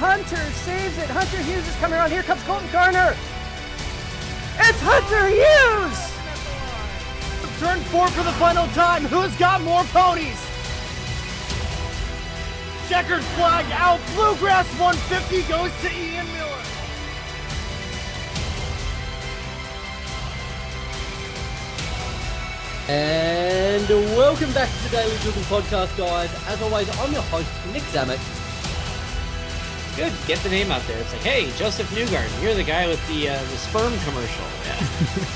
Hunter saves it. Hunter Hughes is coming around. Here comes Colton Garner. It's Hunter Hughes! Turn 4 for the final time. Who's got more ponies? Checkered flag out. Bluegrass 150 goes to Ian Miller. And welcome back to the Daily Dribble Podcast, guys. As always, I'm your host, Nick Zammit. Good, get the name out there. It's like, hey, Joseph Newgarden, you're the guy with the sperm commercial. Yeah.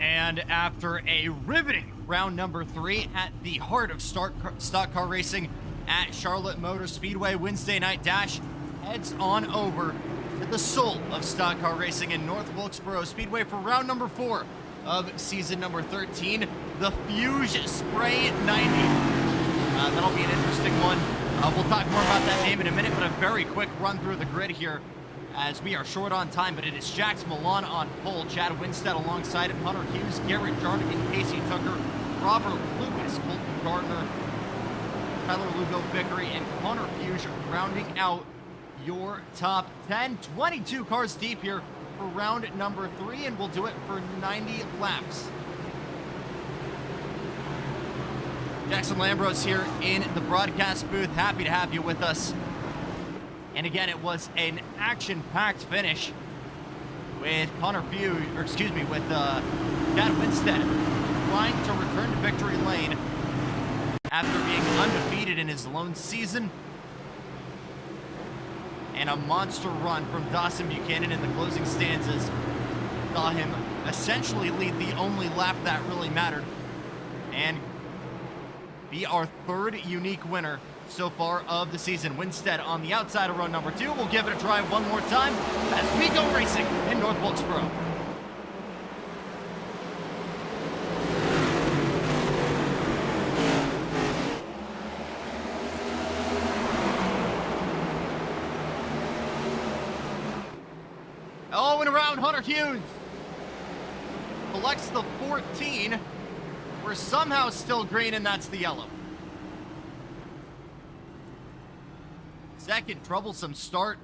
And after a riveting round number 3 at the heart of stock car racing at Charlotte Motor Speedway, Wednesday Night Dash heads on over to the soul of stock car racing in North Wilkesboro Speedway for round number 4 of season number 13, the Fuge Spray 90. That'll be an interesting one. We'll talk more about that name in a minute, but a very quick run through the grid here, as we are short on time, but it is Jax Milan on pole, Chad Winstead alongside him, Hunter Hughes, Garrett Jarnigan, Casey Tucker, Robert Lewis, Colton Gardner, Tyler Lugo Vickery, and Connor Fuge rounding out your top 10. 22 cars deep here for round number 3, and we'll do it for 90 laps. Jackson Lambros here in the broadcast booth. Happy to have you with us. And again, it was an action-packed finish with with Chad Winstead trying to return to victory lane after being undefeated in his lone season. And a monster run from Dawson Buchanan in the closing stanzas saw him essentially lead the only lap that really mattered and be our third unique winner so far of the season. Winstead on the outside of row number 2. We'll give it a try one more time as we go racing in North Wilkesboro. Oh, and around Hunter Hughes collects the 14. We're somehow still green, and that's the yellow. Second troublesome start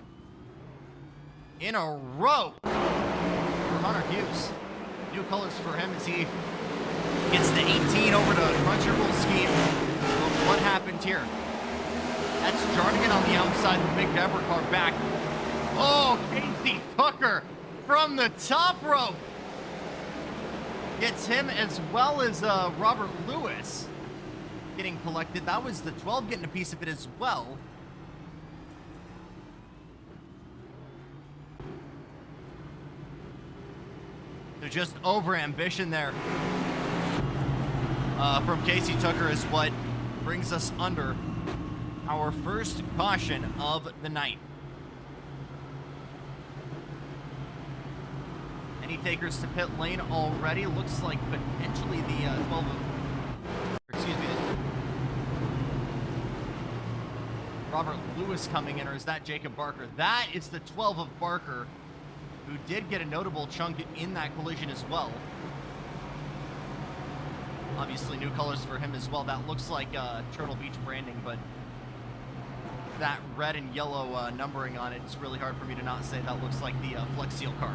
in a row for Hunter Hughes. New colors for him as he gets the 18 over to Crunchyroll scheme. So what happened here? That's Jarnigan on the outside, the big Deborah car back. Oh, Casey Tucker from the top rope gets him, as well as Robert Lewis getting collected. That was the 12 getting a piece of it as well. So just over ambition there from Casey Tucker is what brings us under our first caution of the night. Any takers to pit lane already? Looks like potentially the 12 of, Robert Lewis coming in, or is that Jacob Barker? That is the 12 of Barker, who did get a notable chunk in that collision as well. Obviously new colors for him as well. That looks like Turtle Beach branding, but that red and yellow numbering on it, it's really hard for me to not say that looks like the Flex Seal car.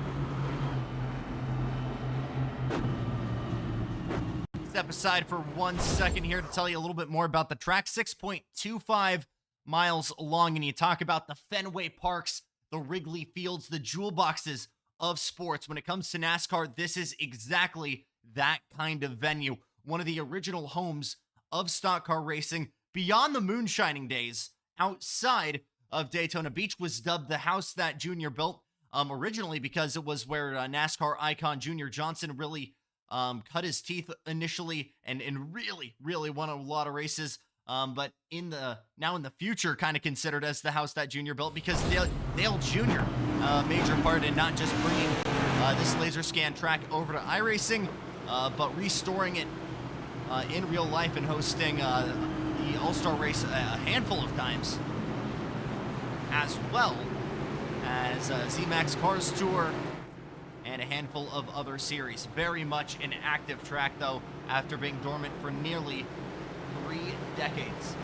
Step aside for 1 second here to tell you a little bit more about the track. 6.25 miles long, and you talk about the Fenway Park's the Wrigley Fields, the jewel boxes of sports. When it comes to NASCAR, this is exactly that kind of venue. One of the original homes of stock car racing beyond the moonshining days outside of Daytona Beach was dubbed the house that Junior built originally because it was where NASCAR icon Junior Johnson really cut his teeth initially and really won a lot of races. But now in the future, kind of considered as the house that Junior built because Dale Jr. Major part in not just bringing this laser scan track over to iRacing, but restoring it in real life and hosting the All-Star race a handful of times, as well as Z-Max Cars Tour and a handful of other series. Very much an active track, though, after being dormant for nearly 3 decades.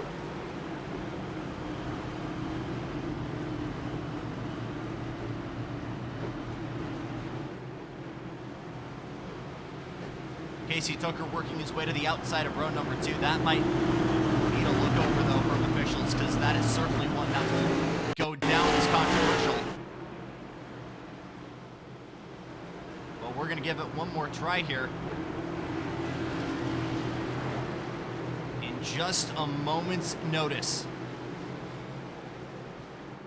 Casey Tucker working his way to the outside of row number 2. That might need a look over, though, from officials, because that is certainly one that will go down as controversial. But we're going to give it one more try here. In just a moment's notice.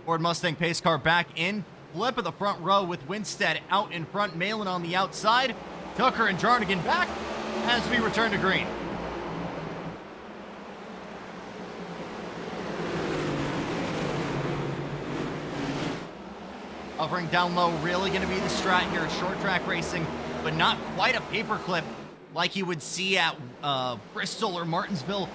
Ford Mustang pace car back in. Flip of the front row with Winstead out in front, Malin on the outside. Tucker and Jarnigan back as we return to green. Hovering down low, really going to be the strat here. Short track racing, but not quite a paperclip like you would see at Bristol or Martinsville.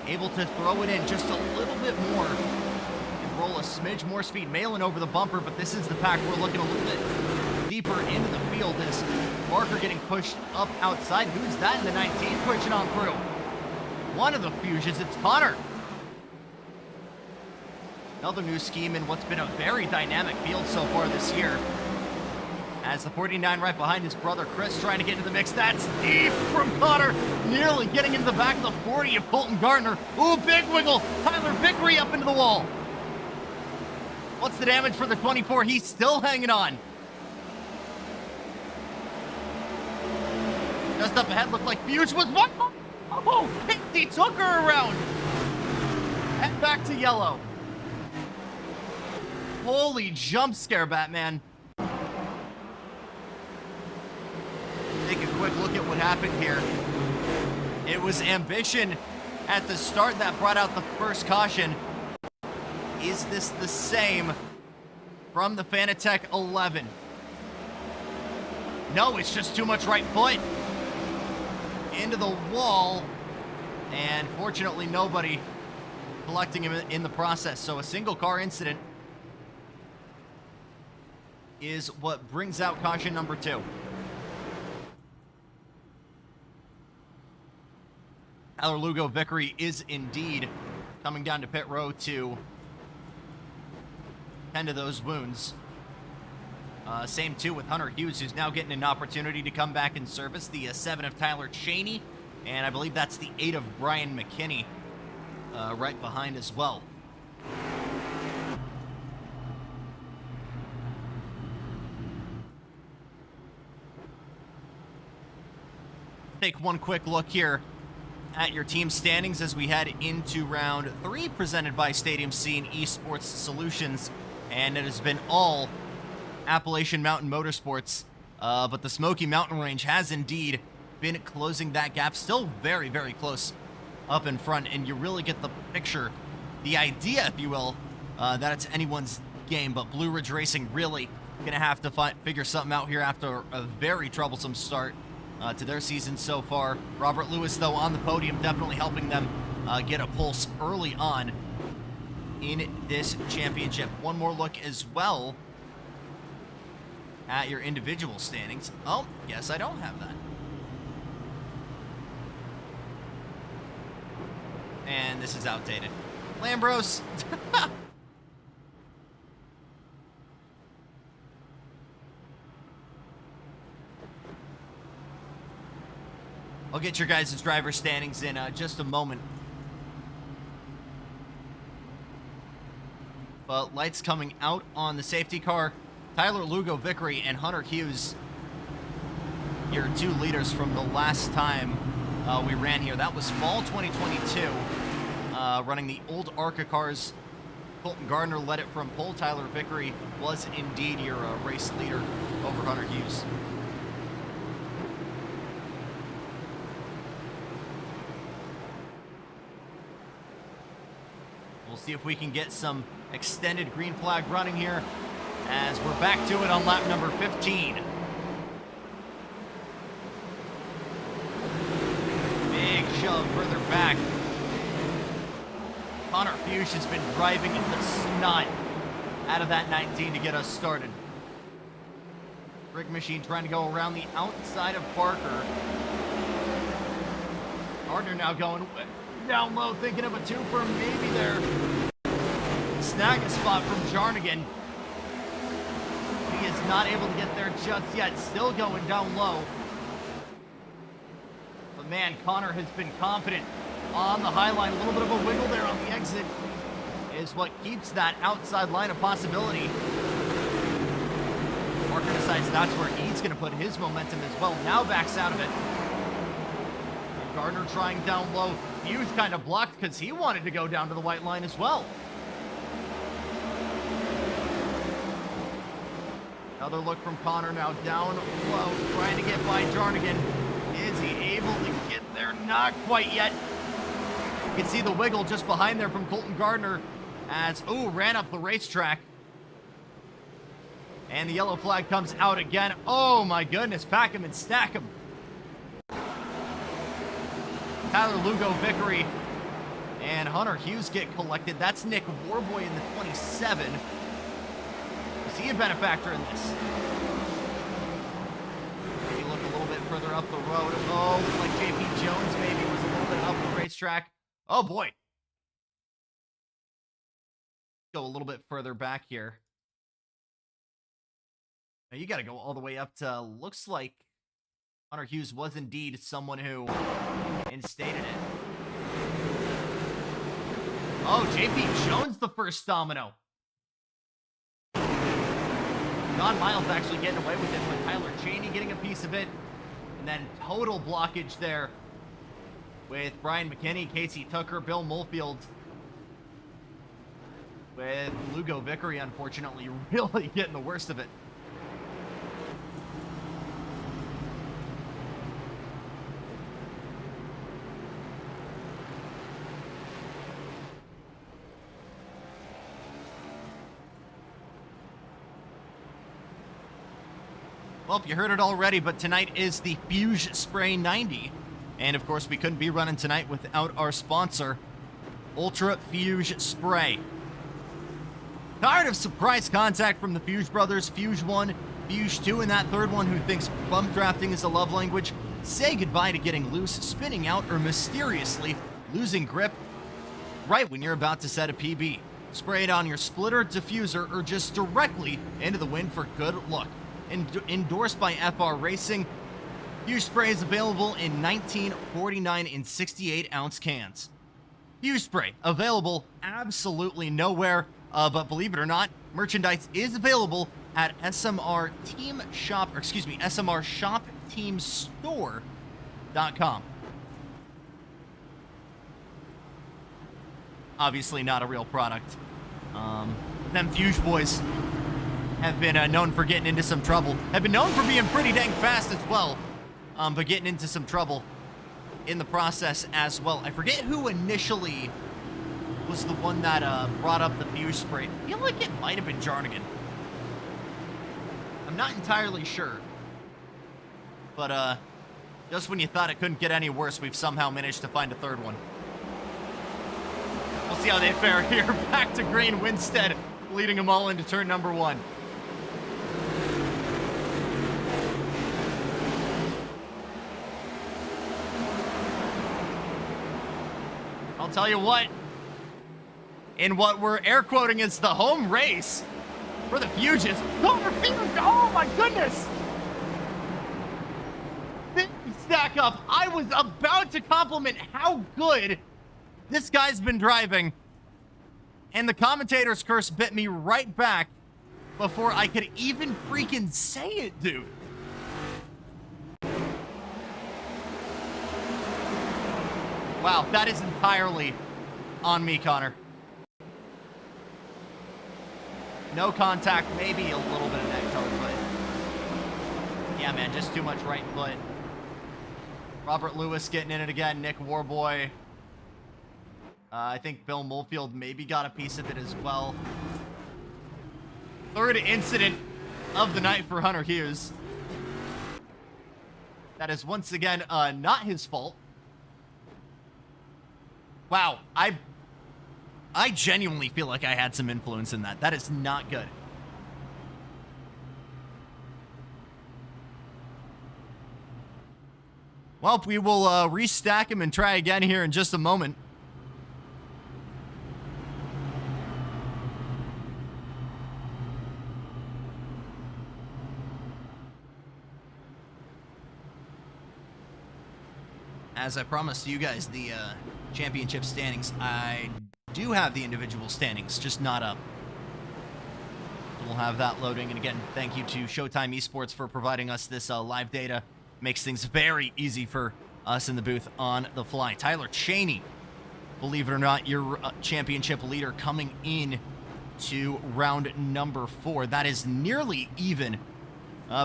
Able to throw it in just a little bit more and roll a smidge more speed. Malin over the bumper, but this is the pack. We're looking a little bit deeper into the field as Barker getting pushed up outside. Who's that in the 19 pushing on through? One of the Fuges, it's Connor. Another new scheme in what's been a very dynamic field so far this year. As the 49 right behind his brother Chris trying to get into the mix. That's deep from Connor. Nearly getting into the back of the 40 of Colton Gardner. Ooh, big wiggle. Tyler Vickery up into the wall. What's the damage for the 24? He's still hanging on. Just up ahead, looked like Fuge was one. Oh, he took her around. Head back to yellow. Holy jump scare, Batman. Take a quick look at what happened here. It was ambition at the start that brought out the first caution. Is this the same from the Fanatec 11? No, it's just too much right foot. Into the wall. And fortunately, nobody collecting him in the process. So a single car incident is what brings out caution number 2. Tyler Lugo Vickery is indeed coming down to pit row to tend to those wounds. Same too with Hunter Hughes, who's now getting an opportunity to come back in service. The 7 of Tyler Cheney, and I believe that's the 8 of Brian McKinney right behind as well. Take one quick look here at your team standings as we head into round 3, presented by Stadium C and Esports Solutions, and it has been all Appalachian Mountain Motorsports, but the Smoky Mountain Range has indeed been closing that gap. Still very close up in front, and you really get the picture, the idea, if you will, that it's anyone's game. But Blue Ridge Racing really gonna have to figure something out here after a very troublesome start to their season so far. Robert Lewis, though, on the podium, definitely helping them get a pulse early on in this championship. One more look as well at your individual standings. Oh, yes, I don't have that. And this is outdated. Lambros. I'll get your guys' driver standings in just a moment. But lights coming out on the safety car. Tyler Lugo Vickery and Hunter Hughes, your 2 leaders from the last time we ran here. That was fall 2022, running the old ARCA cars. Colton Gardner led it from pole. Tyler Vickery was indeed your race leader over Hunter Hughes. We'll see if we can get some extended green flag running here as we're back to it on lap number 15. Big shove further back. Connor Fuge has been driving the snot out of that 19 to get us started. Rig machine trying to go around the outside of Parker. Gardner now going down low, thinking of a 2 for maybe there. Snag a spot from Jarnigan. He is not able to get there just yet, still going down low. But man, Connor has been confident on the high line. A little bit of a wiggle there on the exit is what keeps that outside line a possibility. Parker decides that's where he's going to put his momentum as well. Now backs out of it. And Gardner trying down low. Hughes kind of blocked because he wanted to go down to the white line as well. Another look from Connor now down low, trying to get by Jarnigan. Is he able to get there? Not quite yet. You can see the wiggle just behind there from Colton Gardner as, ran up the racetrack. And the yellow flag comes out again. Oh my goodness, pack him and stack him. Tyler Lugo Vickery and Hunter Hughes get collected. That's Nick Warboy in the 27. Is he a benefactor in this? Maybe look a little bit further up the road. Oh, looks like JP Jones maybe was a little bit up the racetrack. Oh boy. Go a little bit further back here. Now you got to go all the way up to, looks like Hunter Hughes was indeed someone who instated it. Oh, JP Jones the first domino. John Miles actually getting away with it, but Tyler Cheney getting a piece of it. And then total blockage there with Brian McKinney, Casey Tucker, Bill Mulfield. With Lugo Vickery, unfortunately, really getting the worst of it. Well, you heard it already, but tonight is the Fuge Spray 90. And of course, we couldn't be running tonight without our sponsor, Ultra Fuge Spray. Tired of surprise contact from the Fuge brothers, Fuge 1, Fuge 2, and that third one who thinks bump drafting is a love language? Say goodbye to getting loose, spinning out, or mysteriously losing grip right when you're about to set a PB. Spray it on your splitter, diffuser, or just directly into the wind for good luck. Endorsed by FR Racing, Fuge Spray is available in 19, 49, and 68-ounce cans. Fuge Spray, available absolutely nowhere, but believe it or not, merchandise is available at SMR Team Shop, or excuse me, SMR Shop Team Store.com. Obviously not a real product. Them Fuge boys have been known for getting into some trouble. Have been known for being pretty dang fast as well, but getting into some trouble in the process as well. I forget who initially was the one that brought up the Fuge Spray. I feel like it might have been Jarnigan. I'm not entirely sure. But just when you thought it couldn't get any worse, we've somehow managed to find a third one. We'll see how they fare here. Back to green, Winstead leading them all into turn number 1. I'll tell you what, in what we're air quoting as the home race for the Fuges. Oh my goodness! This stack up. I was about to compliment how good this guy's been driving. And the commentator's curse bit me right back before I could even freaking say it, dude. Wow, that is entirely on me, Connor. No contact, maybe a little bit of neck toe, but yeah, man, just too much right foot. Robert Lewis getting in it again. Nick Warboy. I think Bill Mulfield maybe got a piece of it as well. Third incident of the night for Hunter Hughes. That is once again not his fault. Wow, I genuinely feel like I had some influence in that. That is not good. Well, we will restack him and try again here in just a moment. As I promised you guys, the championship standings, I do have the individual standings, just not up. So we'll have that loading. And again, thank you to Showtime Esports for providing us this live data. Makes things very easy for us in the booth on the fly. Tyler Cheney, believe it or not, your championship leader coming in to round number 4. That is nearly even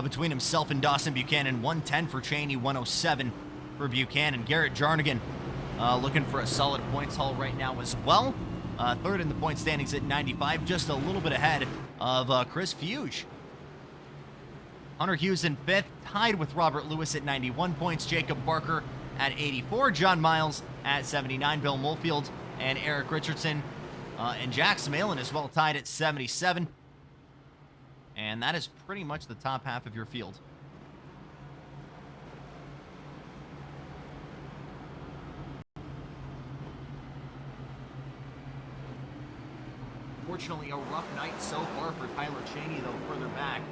between himself and Dawson Buchanan. 110 for Cheney, 107 for Buchanan. Garrett Jarnigan looking for a solid points haul right now as well. Third in the point standings at 95, just a little bit ahead of Chris Fuge. Hunter Hughes in 5th, tied with Robert Lewis at 91 points. Jacob Barker at 84. John Miles at 79. Bill Mulfield and Eric Richardson and Jack Smalin as well, tied at 77. And that is pretty much the top half of your field. Fortunately, a rough night so far for Tyler Cheney, though, further back.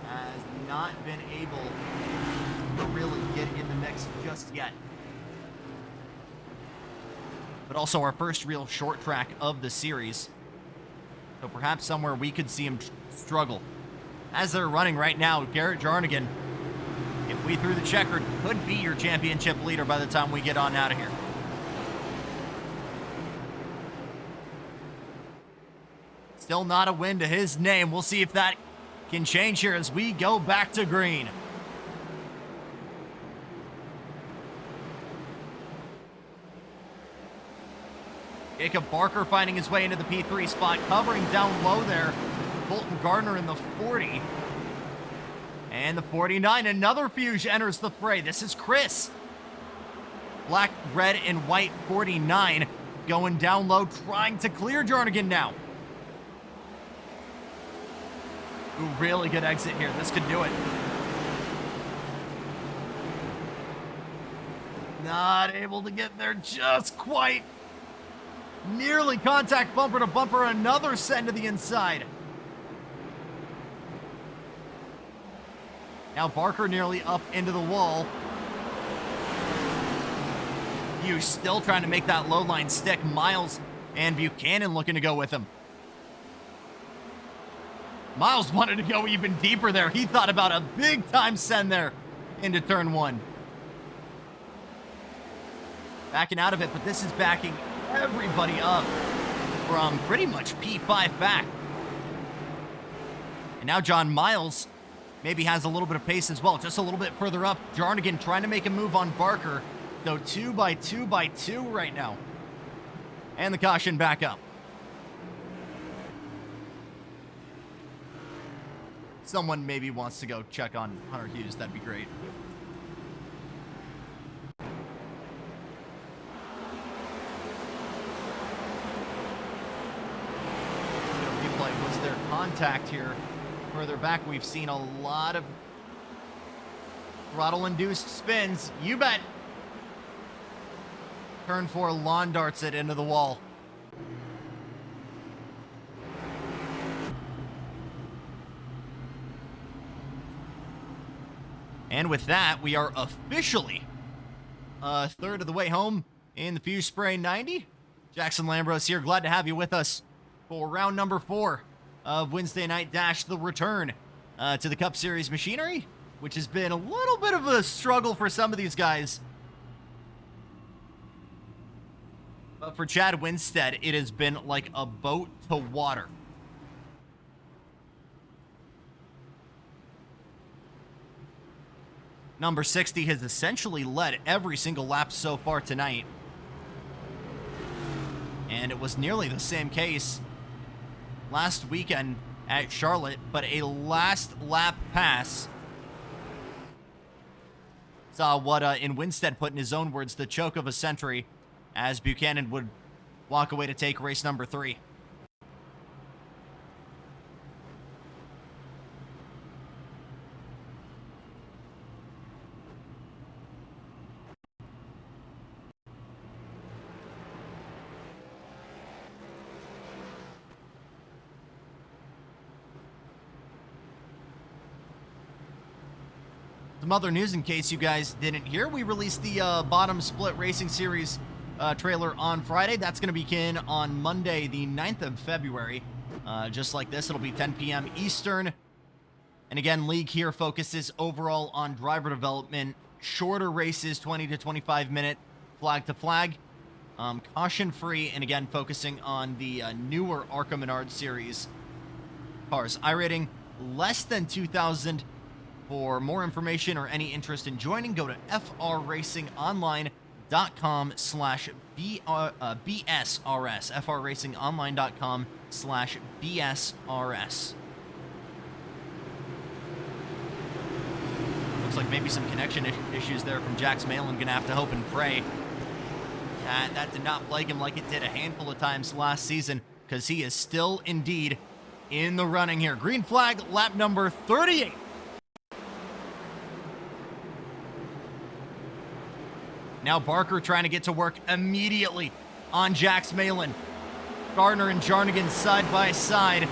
Has not been able to really get in the mix just yet. But also our first real short track of the series. So perhaps somewhere we could see him struggle. As they're running right now, Garrett Jarnigan, if we threw the checkered, could be your championship leader by the time we get on out of here. Still not a win to his name. We'll see if that can change here as we go back to green. Jacob Barker finding his way into the P3 spot, covering down low there. Colton Gardner in the 40. And the 49, another Fuge enters the fray. This is Chris. Black, red, and white 49 going down low, trying to clear Jarnigan now. Ooh, really good exit here. This could do it. Not able to get there just quite. Nearly contact bumper to bumper. Another send to the inside. Now Barker nearly up into the wall. Hughes still trying to make that low line stick. Miles and Buchanan looking to go with him. Miles wanted to go even deeper there. He thought about a big time send there into turn 1. Backing out of it, but this is backing everybody up from pretty much P5 back. And now John Miles maybe has a little bit of pace as well, just a little bit further up. Jarnigan trying to make a move on Barker, though 2 by 2 by 2 right now. And the caution back up. Someone maybe wants to go check on Hunter Hughes, that'd be great. Was there contact here? Further back, we've seen a lot of throttle-induced spins. You bet. Turn 4 lawn darts it into the wall. And with that, we are officially a third of the way home in the Fuge Spray 90. Jackson Lambros here. Glad to have you with us for round number 4 of Wednesday Night Dash, the return to the Cup Series machinery, which has been a little bit of a struggle for some of these guys. But for Chad Winstead, it has been like a boat to water. Number 60 has essentially led every single lap so far tonight. And it was nearly the same case last weekend at Charlotte, but a last lap pass saw what in Winstead put in his own words, the choke of a century, as Buchanan would walk away to take race number 3. Some other news in case you guys didn't hear. We released the Bottom Split Racing Series trailer on Friday. That's going to begin on Monday, the 9th of February. Just like this, it'll be 10 p.m. Eastern. And again, League here focuses overall on driver development, shorter races, 20 to 25 minute flag to flag, caution free, and again, focusing on the newer ARCA Menard Series cars. iRating less than 2,000. For more information or any interest in joining, go to frracingonline.com/BSRS. frracingonline.com/BSRS. Looks like maybe some connection issues there from Jax Malin. Gonna have to hope and pray that did not plague him like it did a handful of times last season, because he is still indeed in the running here. Green flag, lap number 38. Now Barker trying to get to work immediately on Jax Malin. Gardner and Jarnigan side by side.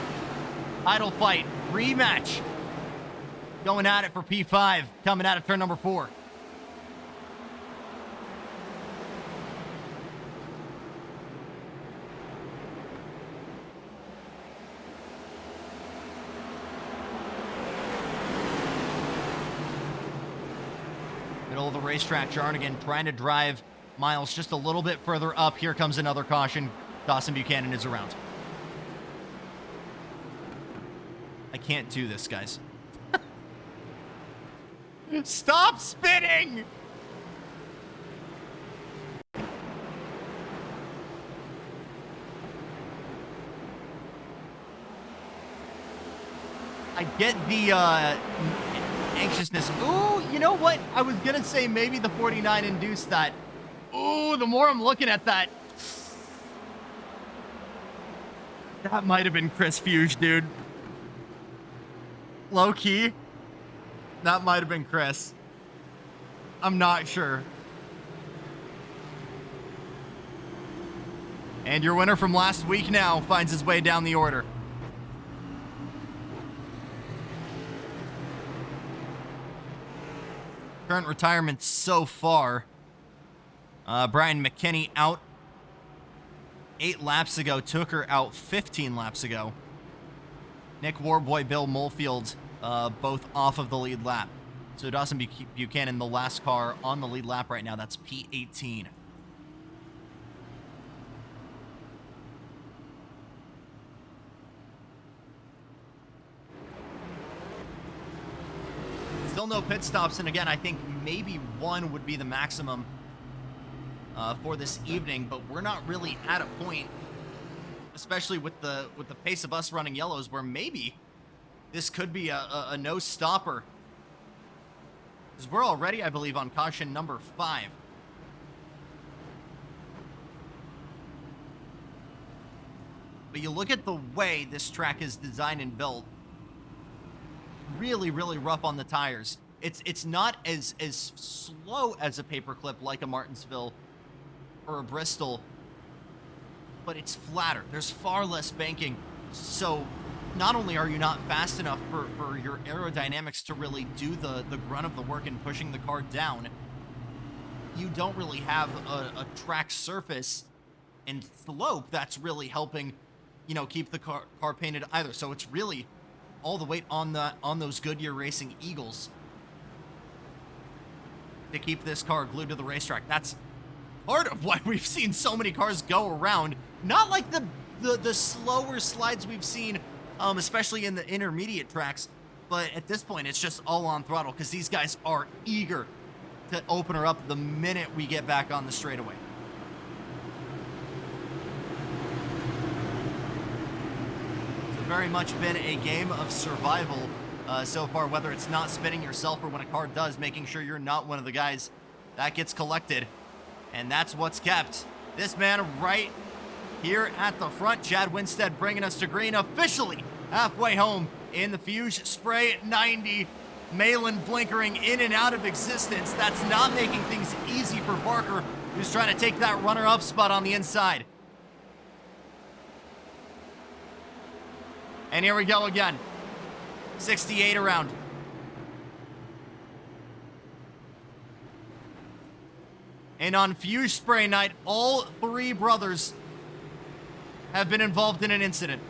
Title fight, rematch. Going at it for P5, coming out of turn number 4. Middle of the racetrack, Jarnigan trying to drive Miles just a little bit further up. Here comes another caution. Dawson Buchanan is around. I can't do this, guys. Stop spinning! I get the anxiousness. Ooh, you know what? I was gonna say maybe the 49 induced that. Ooh, the more I'm looking at that, that might have been Chris Fuge, dude. Low key, that might have been Chris. I'm not sure. And your winner from last week now finds his way down the order. Current retirements so far. Brian McKinney out 8 laps ago. Tooker out 15 laps ago. Nick Warboy, Bill Molefield, both off of the lead lap. So Dawson Buchanan, the last car on the lead lap right now. That's P18. Still no pit stops, and again, I think maybe one would be the maximum for this evening, but we're not really at a point, especially with the pace of us running yellows, where maybe this could be a no stopper, because we're already, I believe, on caution number 5. But you look at the way this track is designed and built. Really, really rough on the tires. It's not as slow as a paperclip like a Martinsville or a Bristol, but it's flatter. There's far less banking. So not only are you not fast enough for your aerodynamics to really do the grunt of the work in pushing the car down, you don't really have a track surface and slope that's really helping, you know, keep the car painted either. So it's really all the weight on those Goodyear Racing Eagles to keep this car glued to the racetrack. That's part of why we've seen so many cars go around. Not like the slower slides we've seen, especially in the intermediate tracks, but at this point it's just all on throttle because these guys are eager to open her up the minute we get back on the straightaway. It's very much been a game of survival so far, whether it's not spinning yourself or when a car does, making sure you're not one of the guys that gets collected. And that's what's kept this man right here at the front. Chad Winstead bringing us to green, officially halfway home in the Fuge Spray 90. Malin blinkering in and out of existence. That's not making things easy for Barker, who's trying to take that runner-up spot on the inside. And here we go again. 68 around. And on Fuge Spray night, all three brothers have been involved in an incident.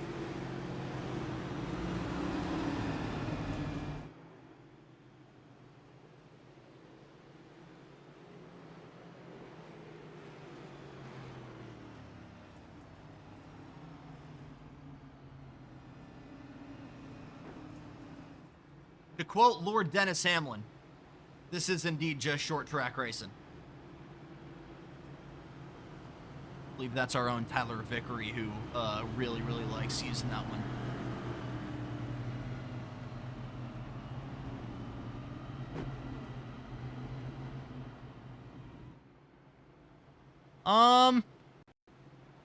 To quote Lord Dennis Hamlin, this is indeed just short track racing. I believe that's our own Tyler Vickery, who really likes using that one.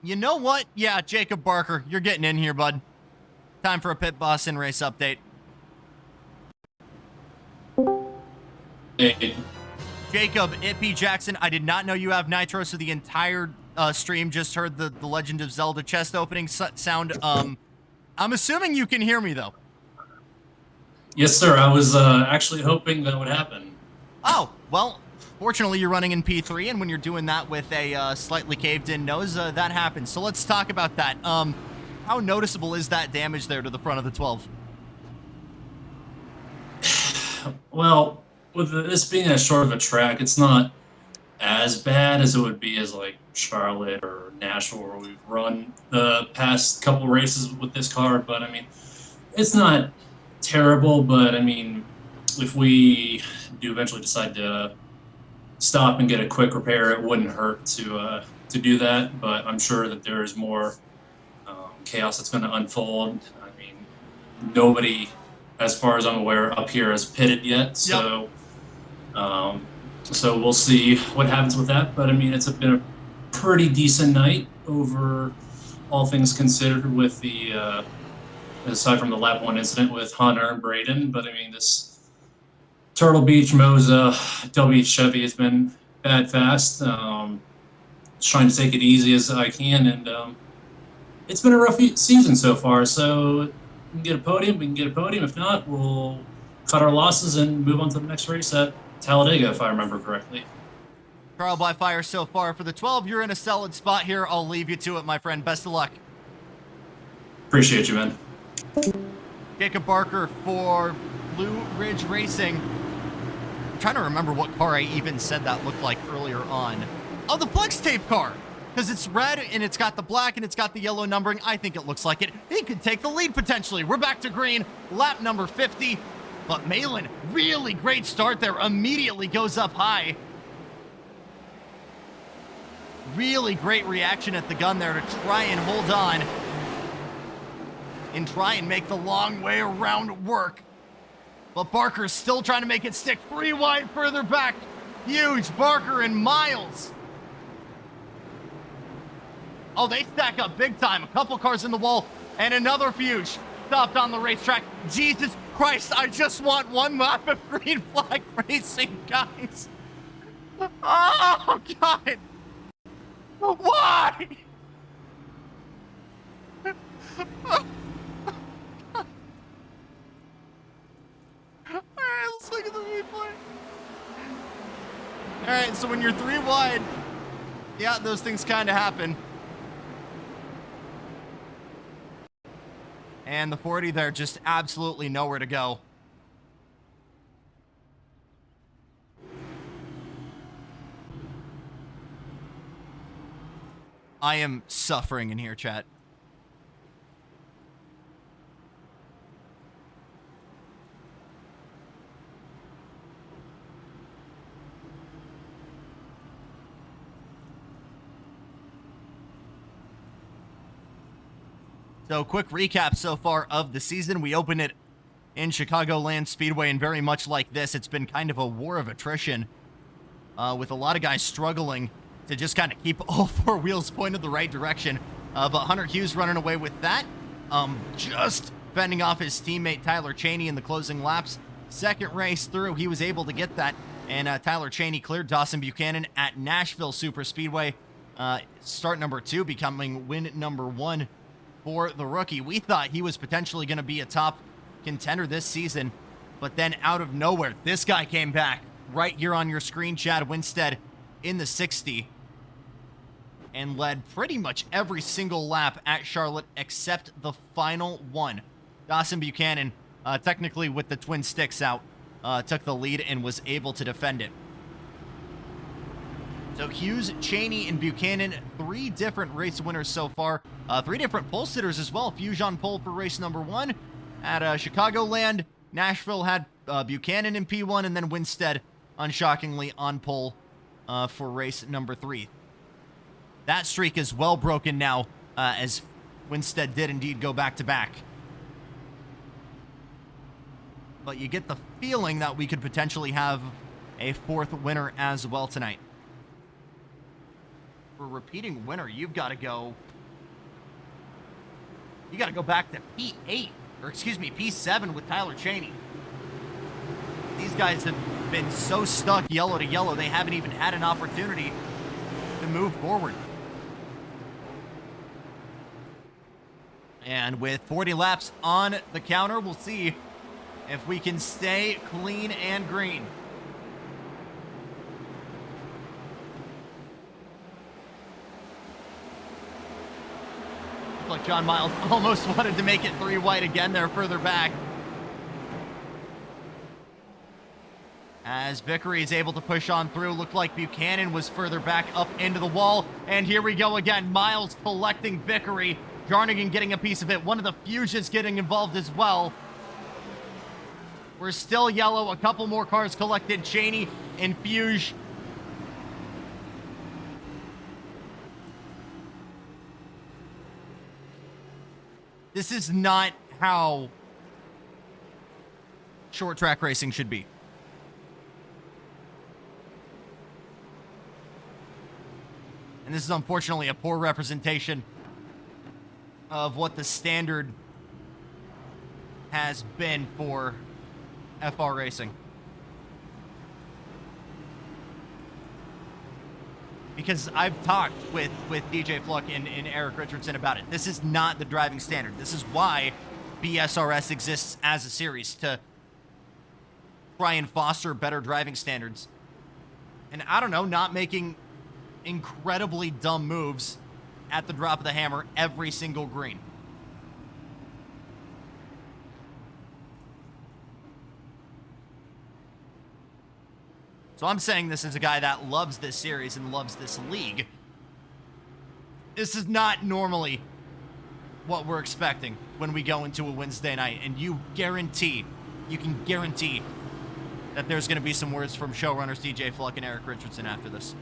You know what? Yeah, Jacob Barker, you're getting in here, bud. Time for a Pit Boss in race update. Hey. Jacob, Ippy Jackson, I did not know you have Nitro, so the entire stream just heard the Legend of Zelda chest opening sound. I'm assuming you can hear me, though. Yes, sir. I was actually hoping that would happen. Oh, well, fortunately you're running in P3, and when you're doing that with a slightly caved-in nose, that happens. So let's talk about that. How noticeable is that damage there to the front of the 12? Well, with this being as short of a track, it's not as bad as it would be as like Charlotte or Nashville, where we've run the past couple races with this car. But I mean, it's not terrible. But I mean, if we do eventually decide to stop and get a quick repair, it wouldn't hurt to do that. But I'm sure that there is more chaos that's going to unfold. I mean, nobody, as far as I'm aware, up here has pitted yet. So, so we'll see what happens with that. But I mean, it's been a pretty decent night over all things considered, with the aside from the lap 1 incident with Hunter and Braden. But I mean, this Turtle Beach, Moza, Del Beach Chevy has been bad fast. Just trying to take it easy as I can, and it's been a rough season so far. So we can get a podium, we can get a podium. If not, we'll cut our losses and move on to the next race at Talladega, if I remember correctly. Trial by fire so far for the 12. You're in a solid spot here. I'll leave you to it, my friend. Best of luck. Appreciate you, man. Jacob Barker for Blue Ridge Racing. I'm trying to remember what car I even said that looked like earlier on. Oh, the Flex Tape car. Because it's red, and it's got the black, and it's got the yellow numbering. I think it looks like it. He could take the lead, potentially. We're back to green. Lap number 50. But Malin, really great start there. Immediately goes up high. Really great reaction at the gun there to try and hold on. And try and make the long way around work. But Barker's still trying to make it stick 3 wide further back. Huge, Barker, and Miles. Oh, they stack up big time. A couple cars in the wall, and another Fuge stopped on the racetrack. Jesus Christ, I just want one lap of green flag racing, guys. Oh, God. Why? All right, let's look at the replay. All right, so when you're 3 wide, yeah, those things kind of happen. And the 40 there, just absolutely nowhere to go. I am suffering in here, chat. So, quick recap so far of the season. We open it in Chicagoland Speedway, and very much like this, it's been kind of a war of attrition, with a lot of guys struggling to just kind of keep all four wheels pointed the right direction. But Hunter Hughes running away with that, just fending off his teammate Tyler Cheney in the closing laps. Second race through, he was able to get that, and Tyler Cheney cleared Dawson Buchanan at Nashville Super Speedway. Start number 2, becoming win number 1 for the rookie. We thought he was potentially going to be a top contender this season, but then out of nowhere, this guy came back right here on your screen, Chad Winstead, in the 60, and led pretty much every single lap at Charlotte except the final one. Dawson Buchanan, technically with the twin sticks out, took the lead and was able to defend it. So Hughes, Cheney, and Buchanan, 3 different race winners so far. 3 different pole sitters as well. Fuge on pole for race number 1 at Chicagoland. Nashville had Buchanan in P1, and then Winstead, unshockingly, on pole for race number 3. That streak is well broken now, as Winstead did indeed go back-to-back. But you get the feeling that we could potentially have a 4th winner as well tonight. For repeating winner, you've got to go... You got to go back to P8, or excuse me, P7 with Tyler Cheney. These guys have been so stuck yellow to yellow, they haven't even had an opportunity to move forward. And with 40 laps on the counter, we'll see if we can stay clean and green. Look, John Miles almost wanted to make it 3 wide again there further back. As Vickery is able to push on through, looked like Buchanan was further back up into the wall. And here we go again, Miles collecting Vickery. Jarnigan getting a piece of it. One of the Fuges getting involved as well. We're still yellow. A couple more cars collected. Cheney and Fuge. This is not how short track racing should be. And this is unfortunately a poor representation of what the standard has been for FR racing. Because I've talked with DJ Fluck and Eric Richardson about it. This is not the driving standard. This is why BSRS exists as a series, to try and foster better driving standards. And I don't know, not making incredibly dumb moves at the drop of the hammer every single green. So I'm saying this is a guy that loves this series and loves this league. This is not normally what we're expecting when we go into a Wednesday night, and you can guarantee that there's going to be some words from showrunners DJ Fluck and Eric Richardson after this.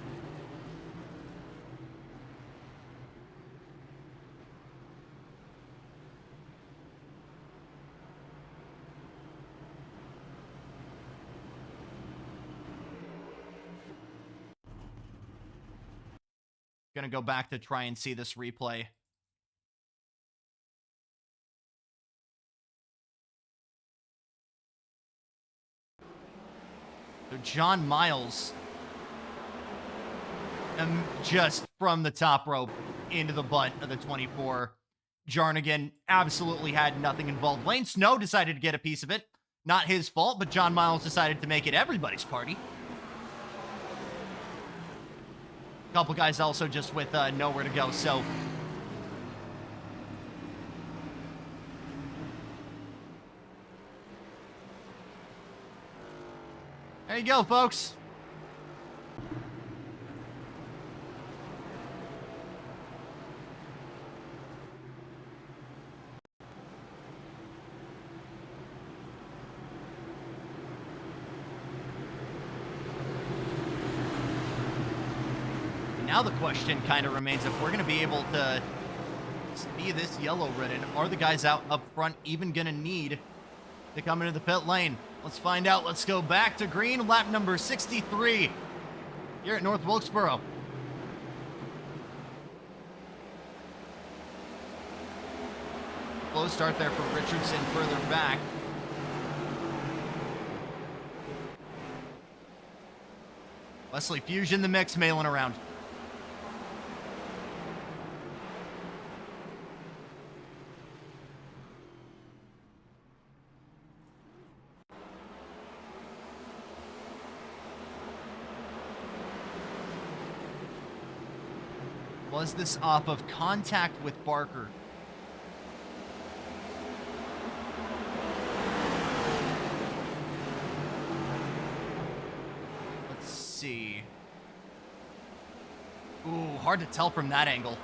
Gonna go back to try and see this replay. So John Miles, just from the top rope into the butt of the 24. Jarnigan absolutely had nothing involved. Lane Snow decided to get a piece of it. Not his fault, but John Miles decided to make it everybody's party. A couple guys also just with nowhere to go, so There you go, folks. Now the question kind of remains if we're going to be able to see this yellow ribbon. Are the guys out up front even going to need to come into the pit lane? Let's find out. Let's go back to green, lap number 63 here at North Wilkesboro. Slow start there for Richardson further back. Wesley Fuge in the mix, mailing around. Was this off of contact with Barker? Let's see. Ooh, hard to tell from that angle.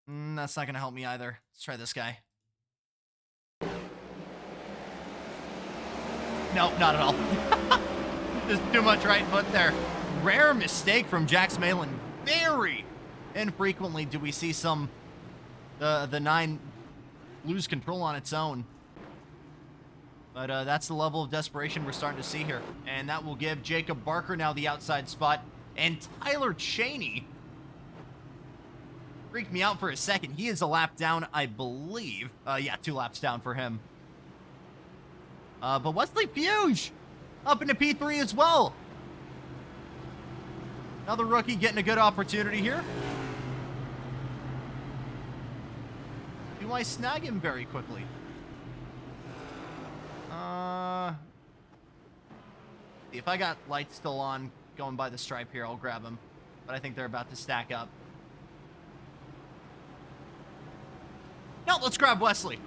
That's not going to help me either. Let's try this guy. Nope, not at all. There's too much right foot there. Rare mistake from Jax Malin. Very infrequently do we see the 9 lose control on its own. But that's the level of desperation we're starting to see here. And that will give Jacob Barker now the outside spot. And Tyler Cheney freaked me out for a second. He is a lap down, I believe. Yeah, 2 laps down for him. But Wesley Fuge up into P3 as well. Another rookie getting a good opportunity here. Do I snag him very quickly? If I got lights still on going by the stripe here, I'll grab him. But I think they're about to stack up. No, let's grab Wesley.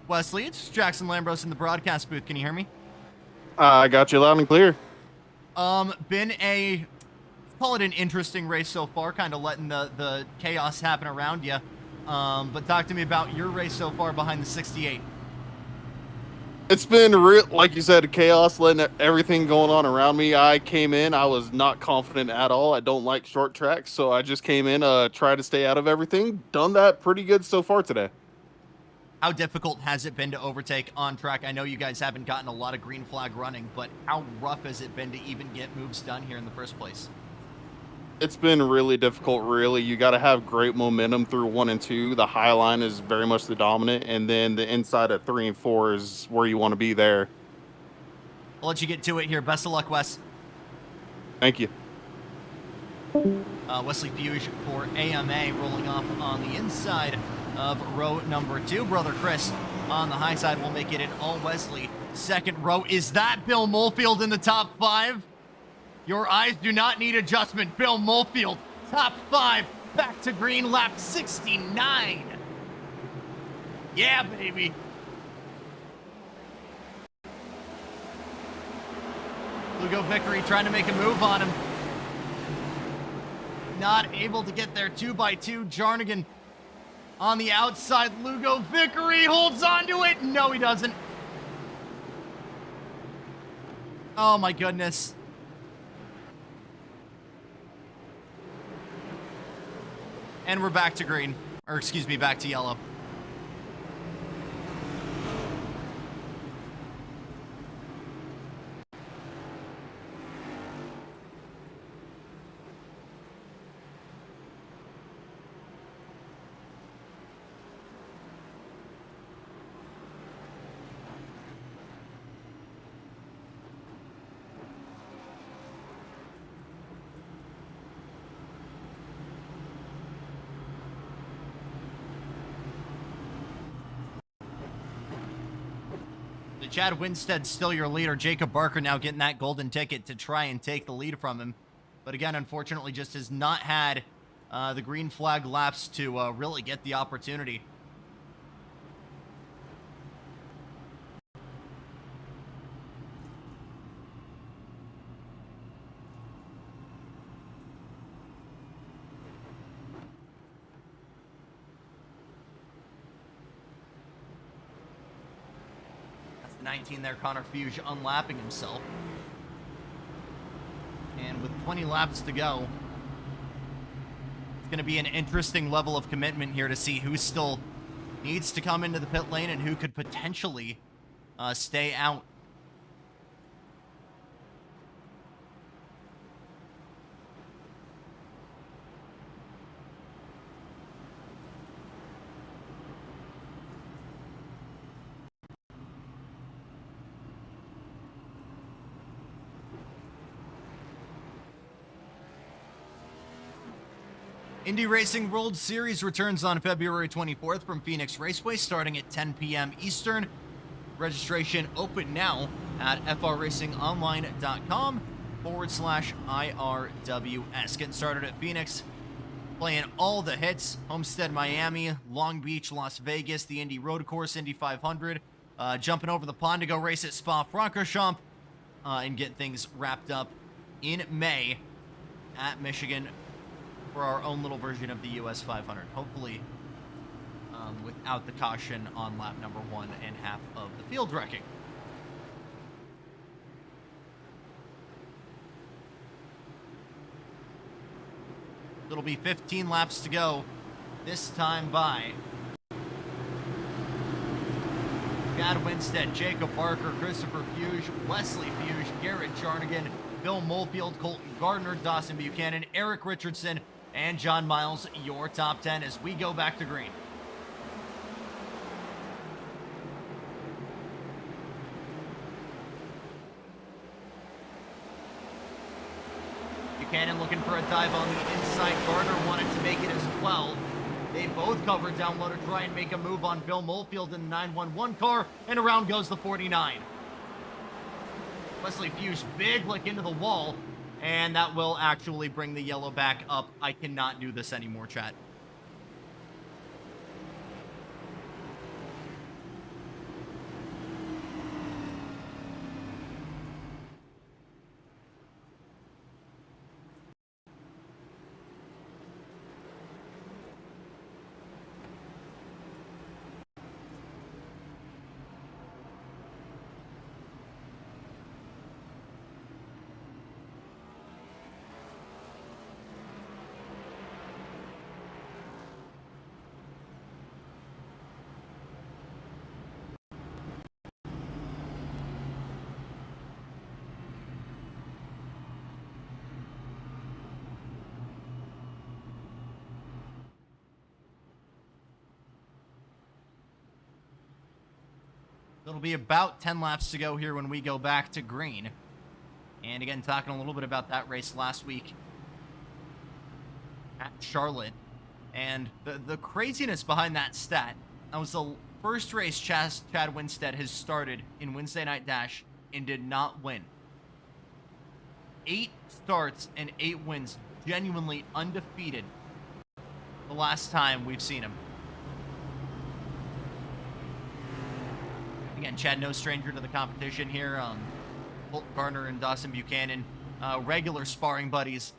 Wesley, it's Jackson Lambros in the broadcast booth. Can you hear me? I got you loud and clear. Been a, call it an interesting race so far, kind of letting the chaos happen around you. But talk to me about your race so far behind the 68. It's been like you said, chaos, letting everything going on around me. I came in, I was not confident at all. I don't like short tracks, so I just came in, try to stay out of everything. Done that pretty good so far today. How difficult has it been to overtake on track? I know you guys haven't gotten a lot of green flag running, but how rough has it been to even get moves done here in the first place? It's been really difficult, really. You got to have great momentum through 1 and 2. The high line is very much the dominant, and then the inside of 3 and 4 is where you want to be there. I'll let you get to it here. Best of luck, Wes. Thank you. Wesley Fuge for AMA rolling off on the inside of row number 2. Brother Chris on the high side will make it in all Wesley. Second row. Is that Bill Molefield in the top 5? Your eyes do not need adjustment. Bill Molefield, top 5, back to green, lap 69. Yeah, baby. Lugo Vickery trying to make a move on him. Not able to get there. 2x2. Jarnigan on the outside. Lugo Vickery holds on to it. No, he doesn't. Oh, my goodness. And we're back to green. Or, excuse me, back to yellow. So Chad Winstead still your leader. Jacob Barker now getting that golden ticket to try and take the lead from him. But again, unfortunately, just has not had the green flag laps to really get the opportunity. That's the 19 there, Connor Fuge unlapping himself. And with 20 laps to go, it's going to be an interesting level of commitment here to see who still needs to come into the pit lane and who could potentially stay out. Indy Racing World Series returns on February 24th from Phoenix Raceway starting at 10 p.m. Eastern. Registration open now at frracingonline.com/IRWS. Getting started at Phoenix, playing all the hits: Homestead, Miami, Long Beach, Las Vegas, the Indy Road Course, Indy 500, jumping over the pond to go race at Spa-Francorchamps, and get things wrapped up in May at Michigan for our own little version of the US 500. Hopefully without the caution on lap number 1 and half of the field wrecking. It'll be 15 laps to go, this time by Chad Winstead, Jacob Barker, Christopher Fuge, Wesley Fuge, Garrett Jarnigan, Bill Molefield, Colton Gardner, Dawson Buchanan, Eric Richardson, and John Miles, your top 10 as we go back to green. Buchanan looking for a dive on the inside. Gardner wanted to make it as well. They both covered down low to try and make a move on Bill Molefield in the 911 car, and around goes the 49. Wesley Fuge, big lick into the wall, and that will actually bring the yellow back up. I cannot do this anymore, chat. It'll be about 10 laps to go here when we go back to green. And again, talking a little bit about that race last week at Charlotte. And the craziness behind that stat, that was the first race Chad Winstead has started in Wednesday Night Dash and did not win. 8 starts and 8 wins, genuinely undefeated the last time we've seen him. Again, Chad, no stranger to the competition here. Colt Gardner and Dawson Buchanan, regular sparring buddies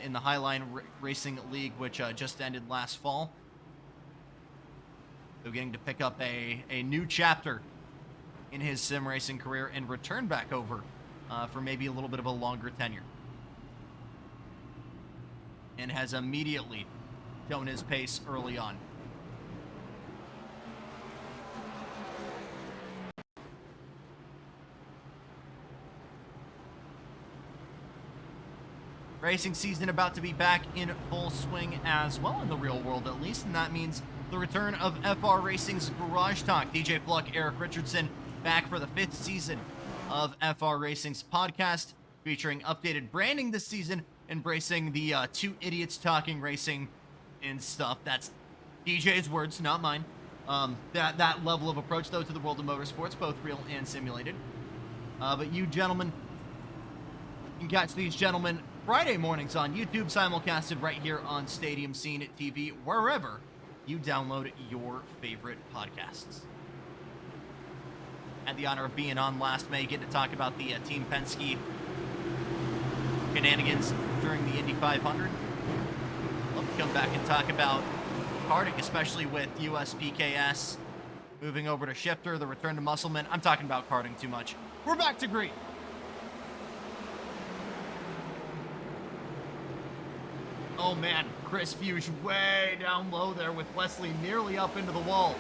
in the Highline Racing League, which just ended last fall. So getting to pick up a new chapter in his sim racing career and return back over for maybe a little bit of a longer tenure. And has immediately shown his pace early on. Racing season about to be back in full swing as well, in the real world at least, and that means the return of FR Racing's Garage Talk. DJ Fluck, Eric Richardson, back for the 5th season of FR Racing's podcast, featuring updated branding this season, embracing the two idiots talking racing and stuff. That's DJ's words, not mine. that level of approach, though, to the world of motorsports, both real and simulated. But you gentlemen, you can catch these gentlemen Friday mornings on YouTube, simulcasted right here on Stadium Scene TV, wherever you download your favorite podcasts. Had the honor of being on last May, getting to talk about the Team Penske shenanigans during the Indy 500. Love to come back and talk about karting, especially with USPKS moving over to shifter, the return to Musselman. I'm talking about karting too much. We're back to green. Oh man, Chris Fuge way down low there with Wesley nearly up into the wall.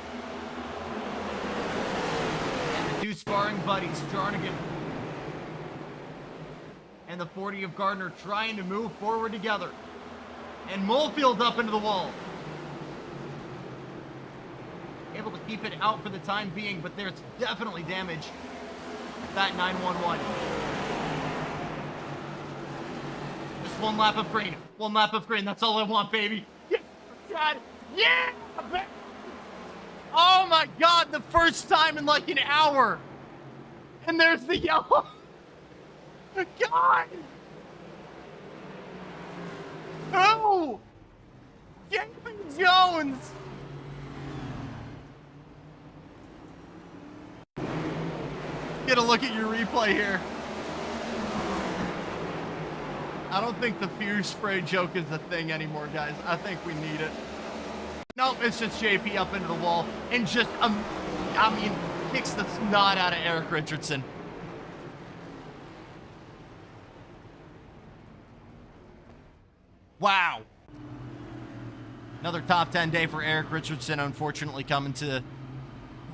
And the two sparring buddies, Jarnigan and the 40 of Gardner, trying to move forward together. And Molefield up into the wall. Able to keep it out for the time being, but there's definitely damage. That 911. Just one lap of green. One lap of green. That's all I want, baby. Yeah, God. Yeah! Oh my God, the first time in like an hour. And there's the yellow. God! Oh! Jamie Jones! Get a look at your replay here. I don't think the Fuge spray joke is a thing anymore, guys. I think we need it. Nope, it's just JP up into the wall and just, kicks the snot out of Eric Richardson. Wow. Another top 10 day for Eric Richardson, unfortunately coming to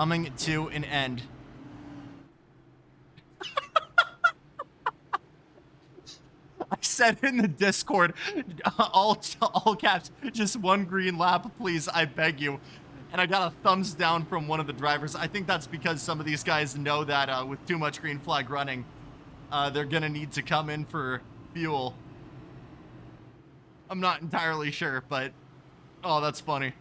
an end. I said in the Discord, all caps, just one green lap, please, I beg you. And I got a thumbs down from one of the drivers. I think that's because some of these guys know that with too much green flag running, they're gonna need to come in for fuel. I'm not entirely sure, but oh, that's funny.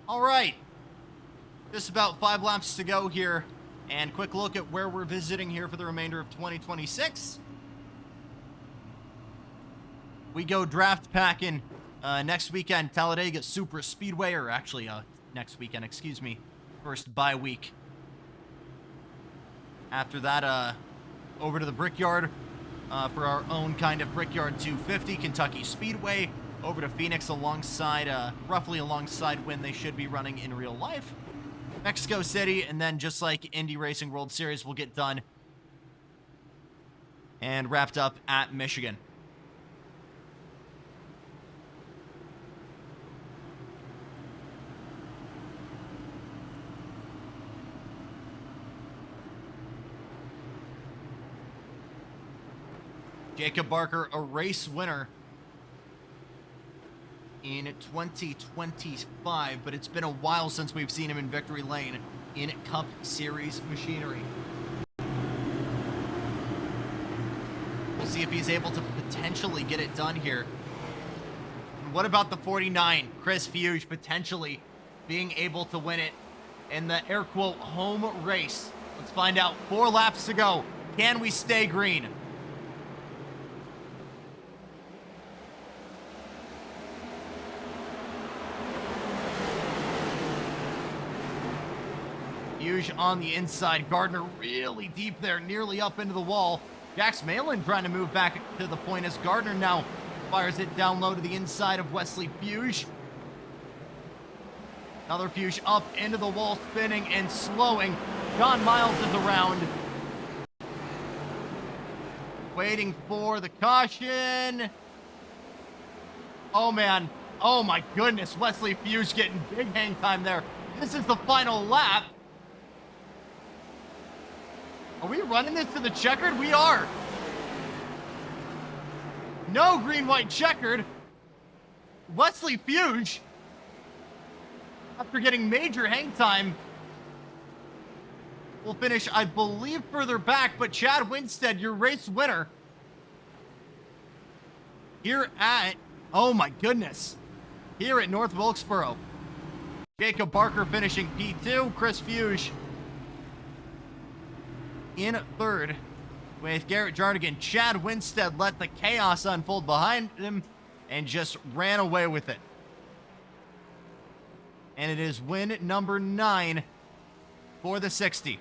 All right. Just about 5 laps to go here, and quick look at where we're visiting here for the remainder of 2026. We go draft packing next weekend, Talladega Super Speedway, or actually next weekend, excuse me, first bye week. After that, over to the Brickyard for our own kind of Brickyard 250, Kentucky Speedway, over to Phoenix alongside, roughly alongside when they should be running in real life. Mexico City, and then just like Indy Racing World Series, will get done and wrapped up at Michigan. Jacob Barker, a race winner in 2025, but it's been a while since we've seen him in victory lane in Cup Series machinery. We'll see if he's able to potentially get it done here. And what about the 49? Chris Fuge potentially being able to win it in the air quote home race. Let's find out. 4 laps to go. Can we stay green? Fuge on the inside. Gardner really deep there, nearly up into the wall. Jax Malin trying to move back to the point as Gardner now fires it down low to the inside of Wesley Fuge. Another Fuge up into the wall, spinning and slowing. John Miles is around. Waiting for the caution. Oh man. Oh my goodness. Wesley Fuge getting big hang time there. This is the final lap. Are we running this to the checkered? We are. No green, white, checkered. Wesley Fuge, after getting major hang time, will finish, I believe, further back, but Chad Winstead, your race winner. Here at, oh my goodness, here at North Wilkesboro. Jacob Barker finishing P2, Chris Fuge in third with Garrett Jarnigan. Chad Winstead let the chaos unfold behind him and just ran away with it. And it is win number 9 for the 60.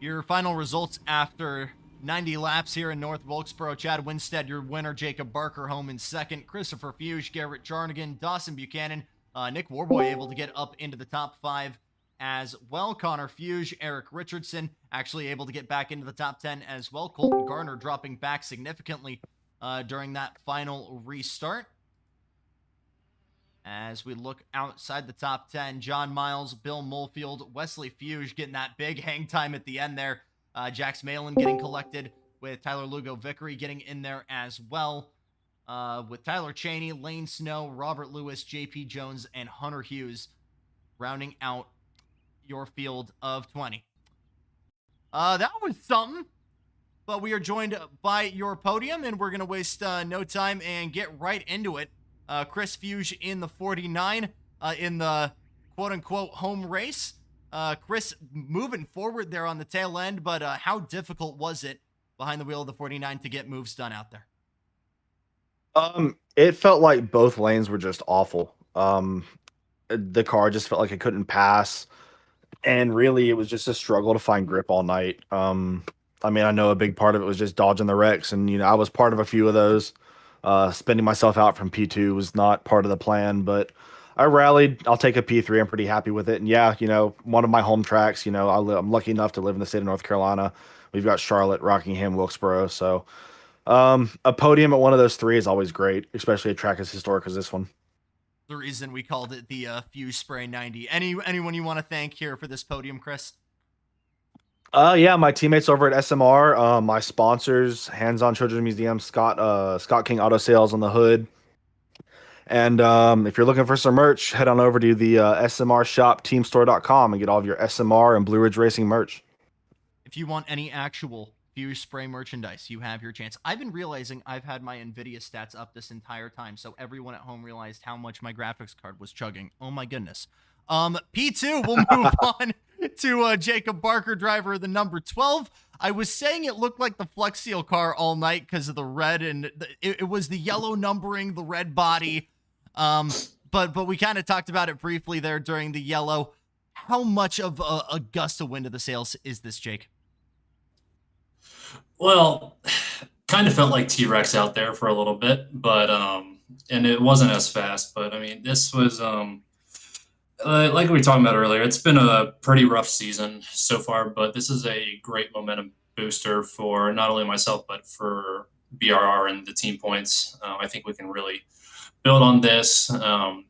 Your final results after 90 laps here in North Wilkesboro. Chad Winstead, your winner. Jacob Barker home in second. Christopher Fuge, Garrett Jarnigan, Dawson Buchanan. Nick Warboy able to get up into the top 5 as well. Connor Fuge, Eric Richardson actually able to get back into the top 10 as well. Colton Garner dropping back significantly during that final restart. As we look outside the top 10, John Miles, Bill Molefield, Wesley Fuge getting that big hang time at the end there. Jax Malin getting collected with Tyler Lugo Vickery getting in there as well. With Tyler Cheney, Lane Snow, Robert Lewis, JP Jones, and Hunter Hughes rounding out your field of 20. That was something. But we are joined by your podium, and we're going to waste no time and get right into it. Chris Fuge in the 49 in the quote-unquote home race. Chris moving forward there on the tail end, but how difficult was it behind the wheel of the 49 to get moves done out there? It felt like both lanes were just awful. The car just felt like it couldn't pass, and really it was just a struggle to find grip all night. I mean, I know a big part of it was just dodging the wrecks, and I was part of a few of those. Spending myself out from P2 was not part of the plan, but I rallied. I'll take a P3. I'm pretty happy with it. And yeah, one of my home tracks, I'm lucky enough to live in the state of North Carolina. We've got Charlotte, Rockingham, Wilkesboro. So a podium at one of those 3 is always great, especially a track as historic as this one. The reason we called it the Fuge Spray 90. Anyone you want to thank here for this podium, Chris? Yeah, my teammates over at SMR, my sponsors, Hands On Children's Museum, Scott King Auto Sales on the hood. And if you're looking for some merch, head on over to the SMR shop, teamstore.com, and get all of your SMR and Blue Ridge Racing merch. If you want any actual Fuge Spray merchandise, you have your chance. I've been realizing I've had my NVIDIA stats up this entire time, so everyone at home realized how much my graphics card was chugging. Oh my goodness. P2, we'll move on to Jacob Barker, driver of the number 12. I was saying it looked like the Flex Seal car all night because of the red, and it was the yellow numbering, the red body. But we kind of talked about it briefly there during the yellow. How much of a gust of wind to the sails is this, Jake? Well, kind of felt like T-Rex out there for a little bit, but and it wasn't as fast. But I mean, this was like we were talking about earlier. It's been a pretty rough season so far, but this is a great momentum booster for not only myself but for BRR and the team points. I think we can really build on this.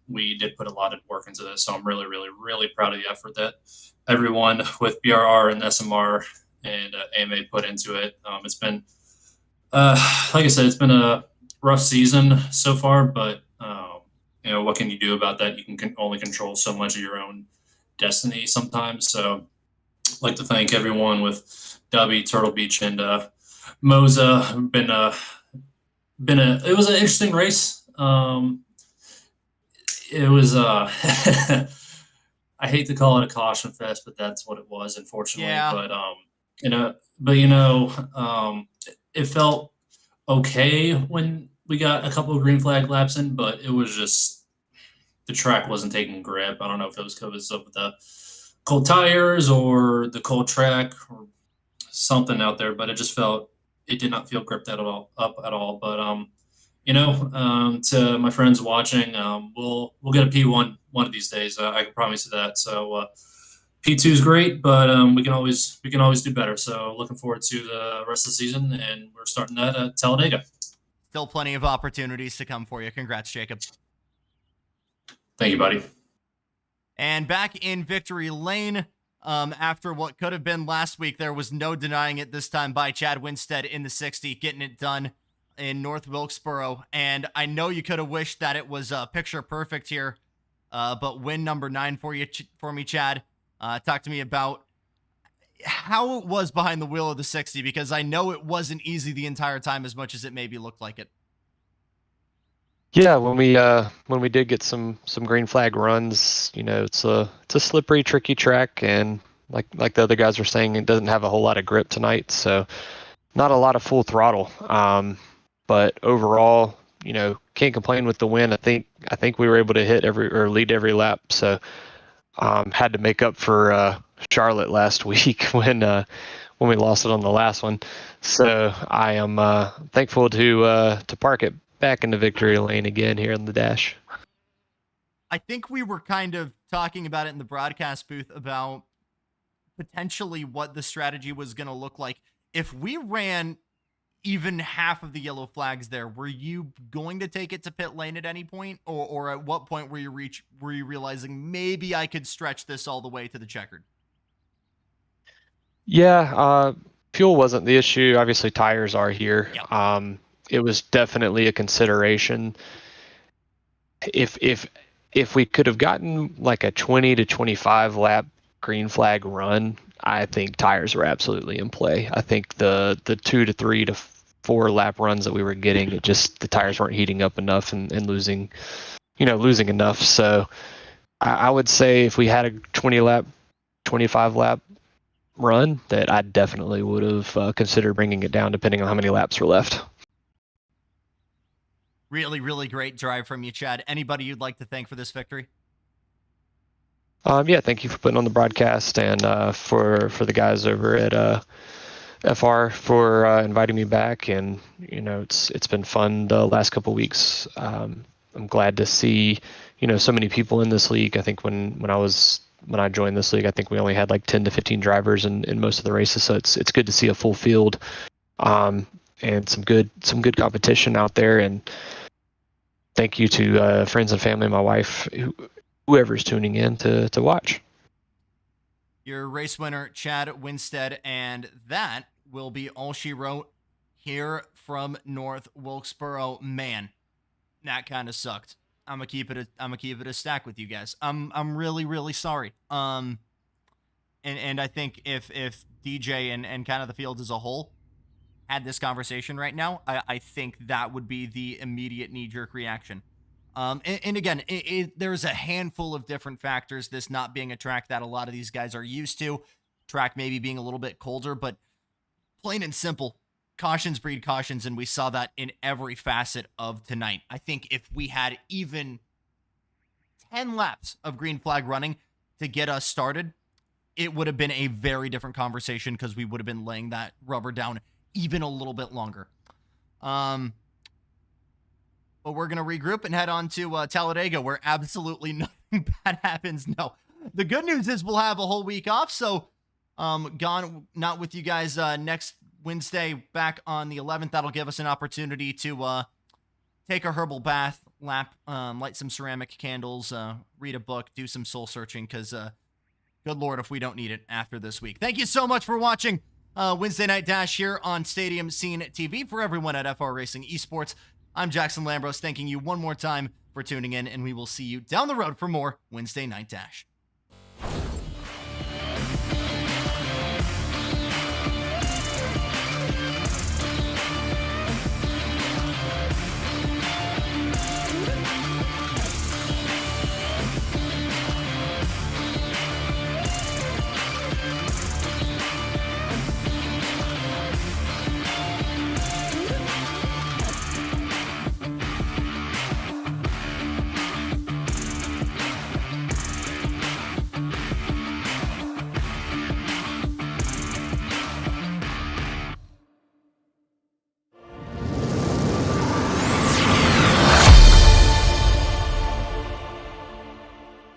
We did put a lot of work into this, so I'm really, really, really proud of the effort that everyone with BRR and SMR and AMA put into it. It's been, like I said, it's been a rough season so far, but what can you do about that? You can only control so much of your own destiny sometimes. So I'd like to thank everyone with Dubby, Turtle Beach, and Moza. It was an interesting race. It was I hate to call it a caution fest, but that's what it was, unfortunately. Yeah. But it felt okay when we got a couple of green flag laps in, but it was just the track wasn't taking grip. I don't know if it was because of the cold tires or the cold track or something out there, but it did not feel gripped at all. But to my friends watching, we'll get a P1 one of these days. I can promise you that. So P2 is great, but we can always do better. So looking forward to the rest of the season, and we're starting that at Talladega. Still plenty of opportunities to come for you. Congrats, Jacob. Thank you, buddy. And back in victory lane, after what could have been last week, there was no denying it this time by Chad Winstead in the 60, getting it done in North Wilkesboro. And I know you could have wished that it was picture perfect here, but win number 9 for me, Chad. Talk to me about how it was behind the wheel of the 60, because I know it wasn't easy the entire time as much as it maybe looked like it. Yeah, when we did get some green flag runs, it's a slippery, tricky track, and like the other guys were saying, it doesn't have a whole lot of grip tonight, so not a lot of full throttle. But overall, can't complain with the win. I think we were able to lead every lap. So had to make up for Charlotte last week when we lost it on the last one. So I am thankful to park it back in the victory lane again here in the dash. I think we were kind of talking about it in the broadcast booth about potentially what the strategy was going to look like. If we ran even half of the yellow flags there, were you going to take it to pit lane at any point? Or at what point were you realizing maybe I could stretch this all the way to the checkered? Yeah, fuel wasn't the issue. Obviously tires are here. Yep. It was definitely a consideration. If we could have gotten like a 20 to 25 lap green flag run, I think tires were absolutely in play. I think the 2 to 3 to 4 lap runs that we were getting, the tires weren't heating up enough and losing enough. So I would say if we had a 25 lap run, that I definitely would have considered bringing it down depending on how many laps were left. Really, really great drive from you, Chad. Anybody you'd like to thank for this victory? Yeah, thank you for putting on the broadcast, and for the guys over at FR for inviting me back. And it's been fun the last couple weeks. I'm glad to see so many people in this league. I think when I joined this league, I think we only had like 10 to 15 drivers in most of the races. So it's good to see a full field, and some good competition out there. And thank you to friends and family, my wife, whoever's tuning in to watch. Your race winner, Chad Winstead, and that will be all she wrote here from North Wilkesboro. Man, that kind of sucked. I'm gonna keep it a stack with you guys. I'm really, really sorry. And I think if DJ and kind of the field as a whole had this conversation right now, I think that would be the immediate knee-jerk reaction. And again, there's a handful of different factors, this not being a track that a lot of these guys are used to, track maybe being a little bit colder, but plain and simple, cautions breed cautions, and we saw that in every facet of tonight. I think if we had even 10 laps of green flag running to get us started, it would have been a very different conversation, because we would have been laying that rubber down even a little bit longer. But we're going to regroup and head on to Talladega, where absolutely nothing bad happens. No, the good news is we'll have a whole week off. So not with you guys next Wednesday, back on the 11th. That'll give us an opportunity to take a herbal bath, light some ceramic candles, read a book, do some soul searching, because good Lord, if we don't need it after this week. Thank you so much for watching Wednesday Night Dash here on Stadium Scene TV. For everyone at FR Racing Esports, I'm Jackson Lambros, thanking you one more time for tuning in, and we will see you down the road for more Wednesday Night Dash.